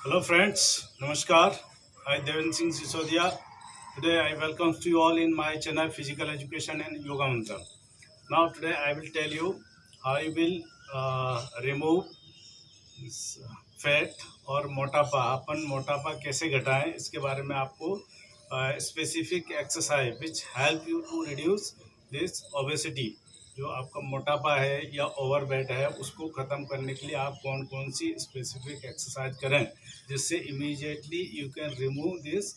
Hello friends, Namaskar. I Devin Singh Sisodia. Today I welcome you all in my channel Physical Education and Yoga Mantra. Now today I will tell you how you will remove this fat और मोटापा. अपन मोटापा कैसे घटाएं इसके बारे में आपको specific exercise which help you to reduce this obesity. जो आपका मोटापा है या ओवरवेट है उसको ख़त्म करने के लिए आप कौन कौन सी स्पेसिफिक एक्सरसाइज करें जिससे immediately you can remove this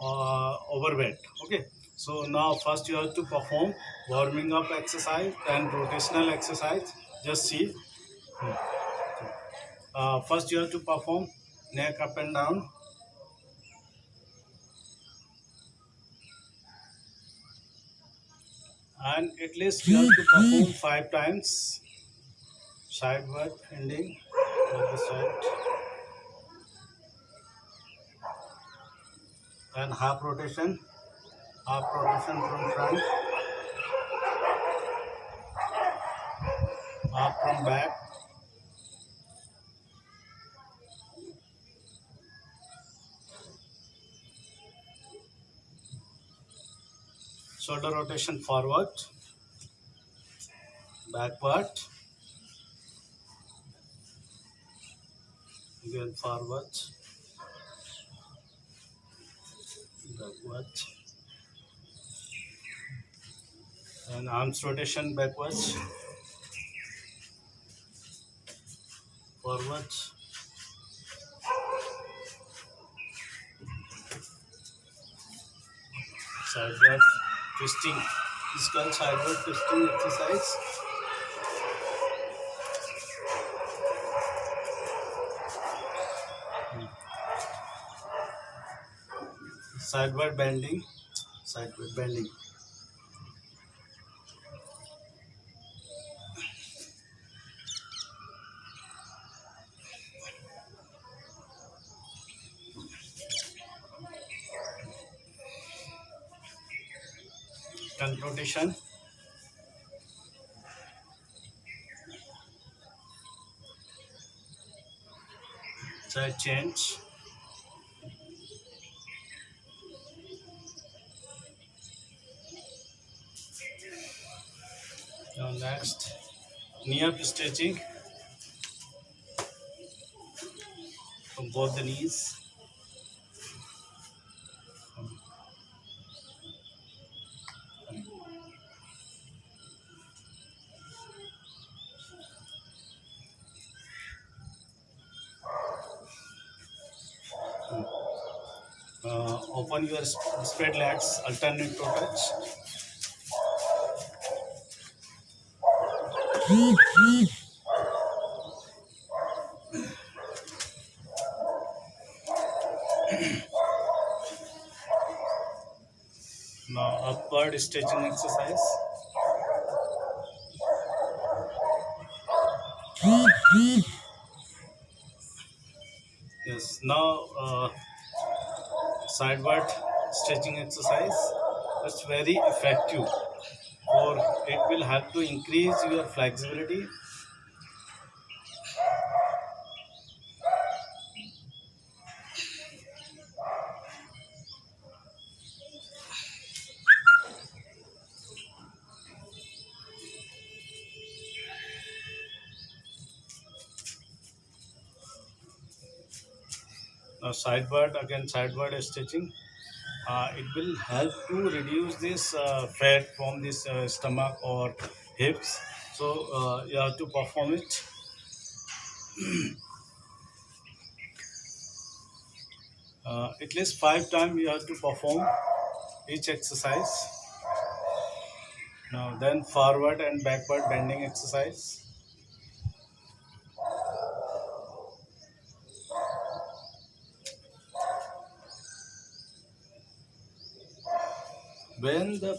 overweight. Okay, so now first you have to perform warming up exercise and rotational exercise. Just see. First you have to perform neck up and down, and at least you have to perform 5 times sideward bending to the side, and half rotation from front, half from back, shoulder rotation forward, backward, again forward, backward, and arms rotation backwards, forward, sideward twisting. This is called sideward twisting exercise. Sideward bending, sideward bending. Tongue rotation. Side change. Now next, knee up stretching from both the knees. Open your spread legs, alternate toe touch. Now upward stretching exercise. Yes. Now sideward stretching exercise. It's very effective, or it will help to increase your flexibility. Now sideward, again sideward stretching. It will help to reduce this fat from this stomach or hips. So you have to perform it. At least 5 times you have to perform each exercise. Now then forward and backward bending exercise. When the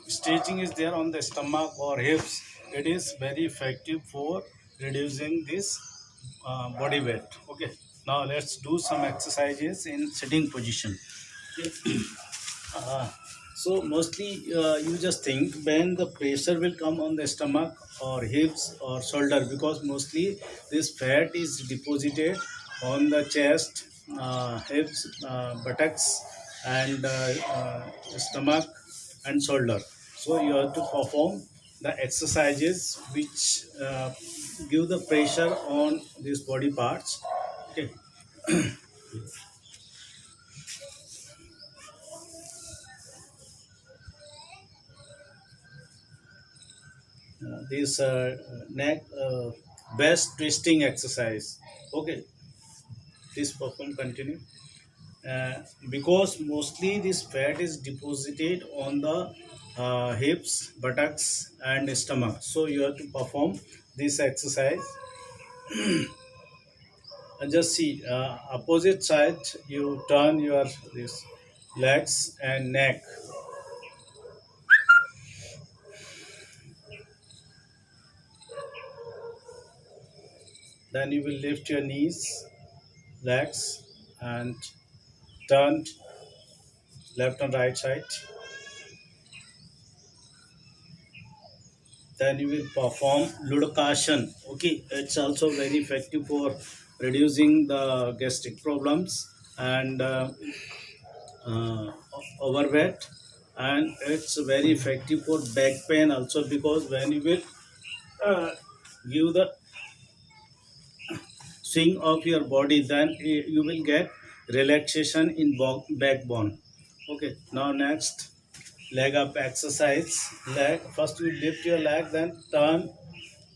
stretching is there on the stomach or hips, it is very effective for reducing this body weight. Okay, now let's do some exercises in sitting position. So mostly you just think when the pressure will come on the stomach or hips or shoulder, because mostly this fat is deposited on the chest, hips, buttocks, and stomach and shoulder. So you have to perform the exercises which give the pressure on these body parts. Okay. This neck best twisting exercise. Okay, this perform continue. Because mostly this fat is deposited on the hips, buttocks, and stomach. So you have to perform this exercise. And just see opposite side. You turn your this legs and neck. Then you will lift your knees, legs, and turn left and right side. Then you will perform Ludokashan. Okay, it's also very effective for reducing the gastric problems and uh, overweight, and it's very effective for back pain also, because when you will uh, give the swing of your body, then you will get relaxation in backbone. Okay, now next leg up exercise. Leg first you lift your leg, then turn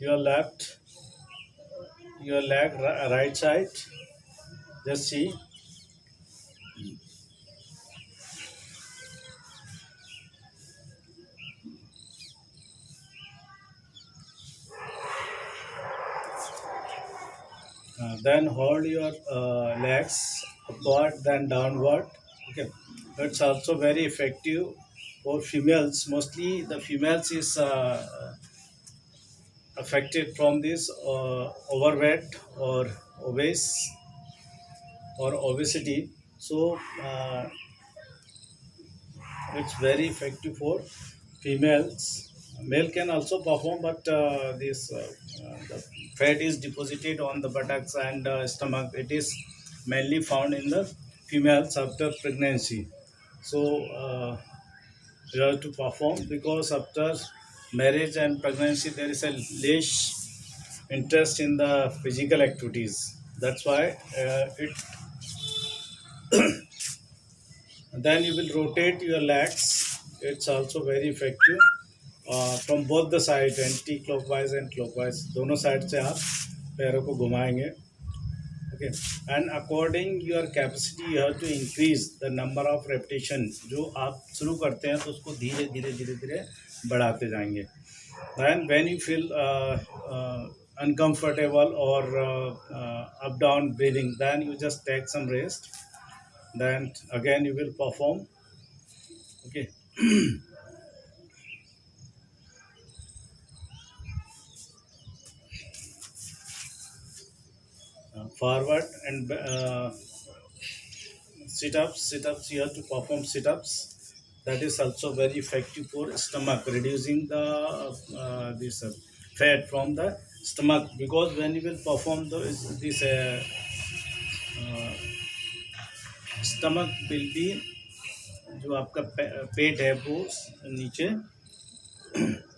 your left your leg right side. Just see. Then hold your legs upward then downward. Okay, it's also very effective for females. Mostly the females is affected from this overweight or obese or obesity. So it's very effective for females. Male can also perform, but this the fat is deposited on the buttocks and stomach. It is mainly found in the females after pregnancy. So you have to perform, because after marriage and pregnancy there is a less interest in the physical activities. That's why it. Then you will rotate your legs. It's also very effective from both the sides, anti clockwise and clockwise, दोनों side से आप पैरों को घुमाएंगे. Okay, and according your capacity you have to increase the number of repetition. जो आप शुरू करते हैं तो उसको धीरे धीरे धीरे धीरे बढ़ाते जाएंगे. And when you feel uncomfortable or up down breathing, then you just take some rest. Then again you will perform. Okay. Forward and sit-ups you have to perform sit-ups. That is also very effective for stomach, reducing the this fat from the stomach, because when you will perform this uh, stomach will be, जो आपका पेट है वो नीचे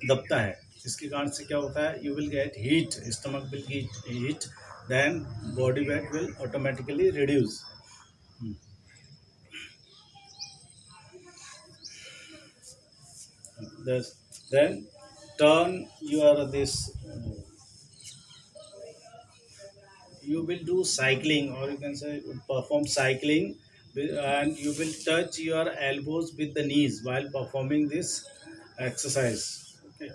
दबता है. इसके कारण से क्या होता है, you will get heat, stomach will get heat, then body weight will automatically reduce. Then turn your this. You will do cycling, or you can say perform cycling, and you will touch your elbows with the knees while performing this exercise. Okay.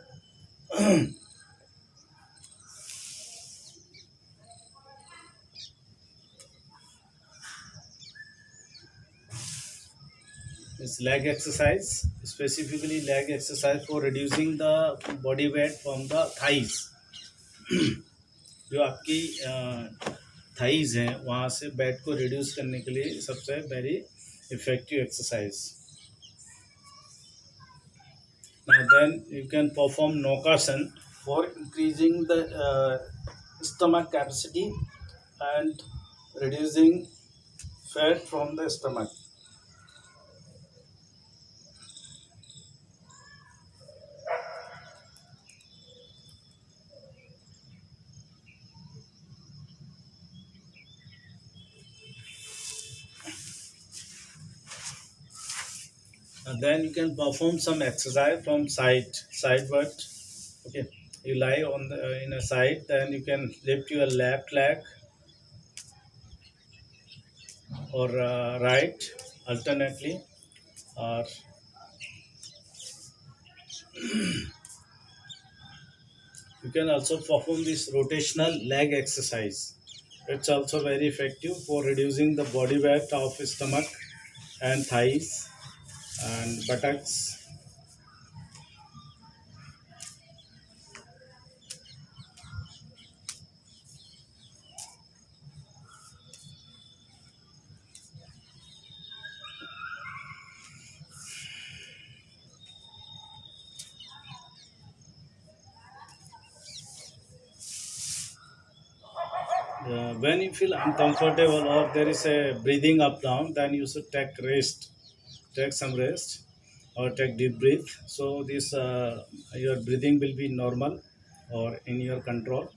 It's leg exercise, specifically leg exercise for reducing the body weight from the thighs. जो आपकी thighs हैं वहाँ से bat को reduce करने के लिए सबसे very effective exercise. Now then you can perform Nokasan for increasing the stomach capacity and reducing fat from the stomach. And then you can perform some exercise from sideward. Okay, you lie on the in a side, then you can lift your left leg or right alternately, or you can also perform this rotational leg exercise. It's also very effective for reducing the body weight of stomach and thighs and buttocks. When you feel uncomfortable or there is a breathing up down, then you should take some rest or take deep breath. So this your breathing will be normal or in your control.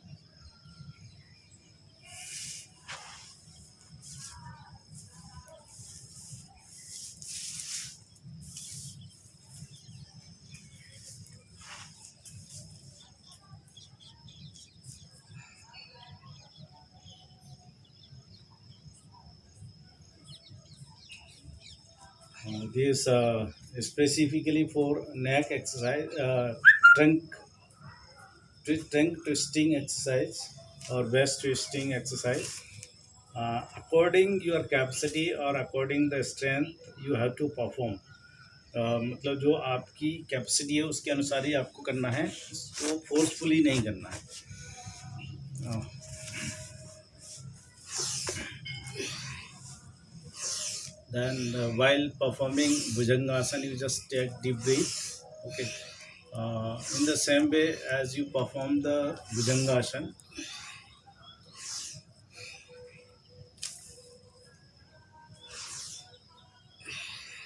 This specifically for neck exercise, trunk twisting exercise or waist twisting exercise. According your capacity or according the strength you have to perform. मतलब जो आपकी capacity है उसके अनुसार ही आपको करना है, इसको फोर्सफुली नहीं करना है. Uh, then while performing Bhujangasana, you just take deep breath. Okay. In the same way as you perform the Bhujangasana,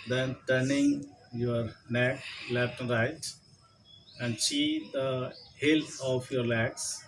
then turning your neck left and right and see the heel of your legs.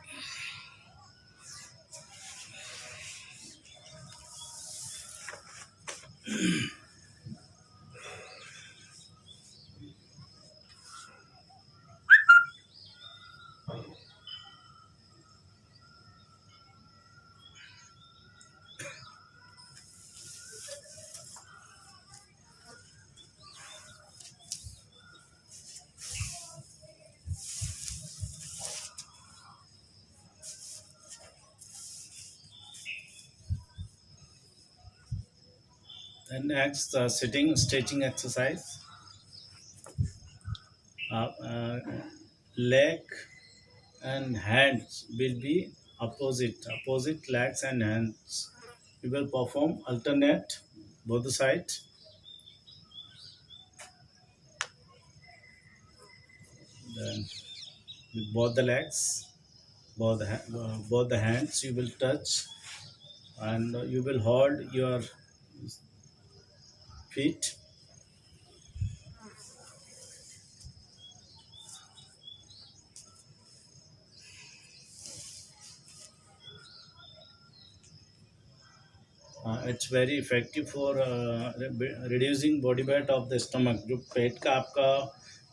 Then next, sitting stretching exercise. Uh, uh, Leg and hands will be opposite legs and hands. We will perform alternate both the sides. Then with both the legs, both the hands you will touch, and you will hold your feet. It's very effective for reducing body weight of the stomach. जो पेट का आपका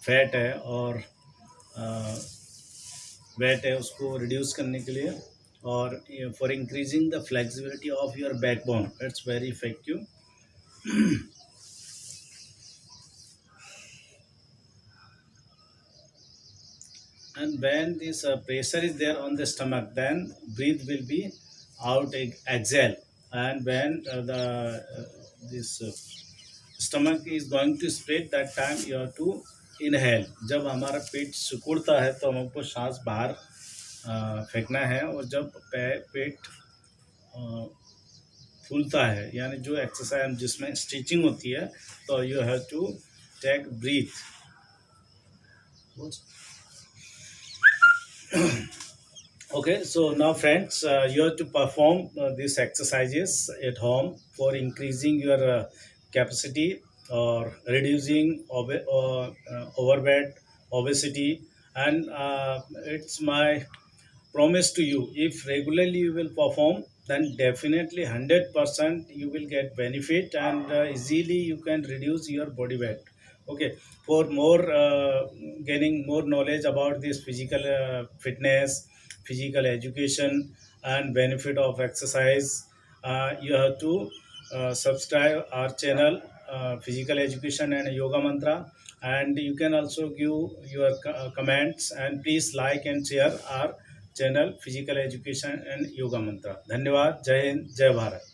fat है और wait है उसको reduce करने के लिए, और for increasing the flexibility of your backbone, it's very effective. And when this pressure is there on the stomach, then breathe will be out, exhale. And when the this stomach is going to spread, that time you have to inhale. जब हमारा पेट सिकुड़ता है तो हमको सांस बाहर फेंकना है, और जब पेट फूलता है, यानी जो एक्सरसाइज जिसमें स्टिचिंग होती है, तो you have to take breath. Okay, so now friends, you have to perform these exercises at home for increasing your capacity or reducing overweight, obesity, and it's my promise to you, if regularly you will perform, then definitely 100% you will get benefit, and easily you can reduce your body weight. Okay, for more gaining more knowledge about this physical fitness, physical education, and benefit of exercise, you have to subscribe our channel, physical education and yoga mantra. And you can also give your comments, and please like and share our channel physical education and yoga mantra. धन्यवाद. जय हिंद, जय भारत.